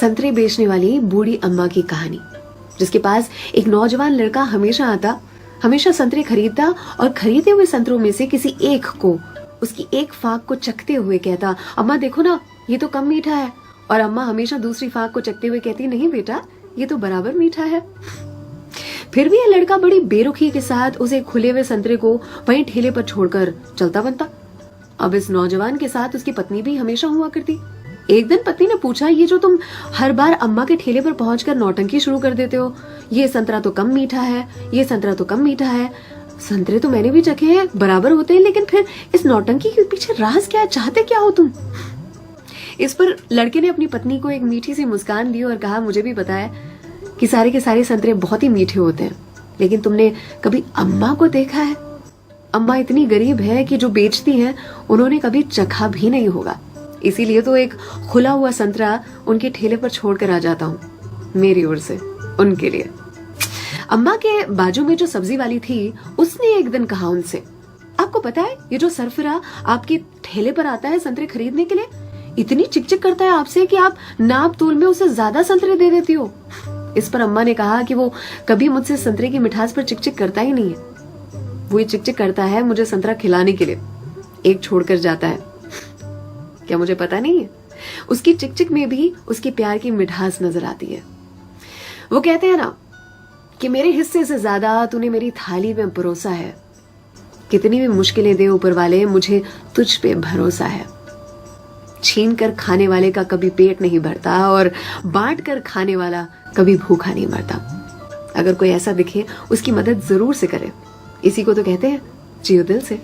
संतरे बेचने वाली बूढ़ी अम्मा की कहानी, जिसके पास एक नौजवान लड़का हमेशा आता, हमेशा संतरे खरीदता और खरीदे हुए संतरों में से किसी एक को, उसकी एक फाक को चखते हुए कहता, अम्मा देखो ना, ये तो कम मीठा है। और अम्मा हमेशा दूसरी फाक को चखते हुए कहती, नहीं बेटा, ये तो बराबर मीठा है। फिर भी यह लड़का बड़ी बेरुखी के साथ उसे खुले हुए संतरे को वहीं ठेले पर छोड़कर चलता बनता। अब इस नौजवान के साथ उसकी पत्नी भी हमेशा हुआ करती। एक दिन पत्नी ने पूछा, ये जो तुम हर बार अम्मा के ठेले पर पहुंचकर नौटंकी शुरू कर देते हो, ये संतरा तो कम मीठा है, ये संतरा तो कम मीठा है। संतरे तो मैंने भी चखे हैं, बराबर होते हैं, लेकिन फिर इस नौटंकी के पीछे राज क्या है, चाहते क्या हो तुम? इस पर लड़के ने अपनी पत्नी को एक मीठी सी मुस्कान दी और कहा, मुझे भी पता है कि सारे के सारे संतरे बहुत ही मीठे होते हैं, लेकिन तुमने कभी अम्मा को देखा है? अम्मा इतनी गरीब है कि जो बेचती हैं उन्होंने कभी चखा भी नहीं होगा, इसीलिए तो एक खुला हुआ संतरा उनके ठेले पर छोड़कर आ जाता हूँ, मेरी ओर से उनके लिए। अम्मा के बाजू में जो सब्जी वाली थी, उसने एक दिन कहा उनसे, आपको पता है ये जो सरफिरा आपके ठेले पर आता है संतरे खरीदने के लिए, इतनी चिकचिक करता है आपसे कि आप नाप तोल में उसे ज्यादा संतरे दे देती हो। इस पर अम्मा ने कहा कि वो कभी मुझसे संतरे की मिठास पर चिकचिक करता ही नहीं है, वो ये चिकचिक करता है मुझे संतरा खिलाने के लिए, एक छोड़कर जाता है। क्या मुझे पता नहीं है? उसकी चिकचिक में भी उसकी प्यार की मिठास नजर आती है। वो कहते हैं ना कि मेरे हिस्से से ज्यादा तूने मेरी थाली में परोसा है, कितनी भी मुश्किलें दे ऊपर वाले, मुझे तुझ पे भरोसा है। छीन कर खाने वाले का कभी पेट नहीं भरता और बांट कर खाने वाला कभी भूखा नहीं मरता। अगर कोई ऐसा दिखे, उसकी मदद जरूर से करे। इसी को तो कहते हैं जियो दिल से।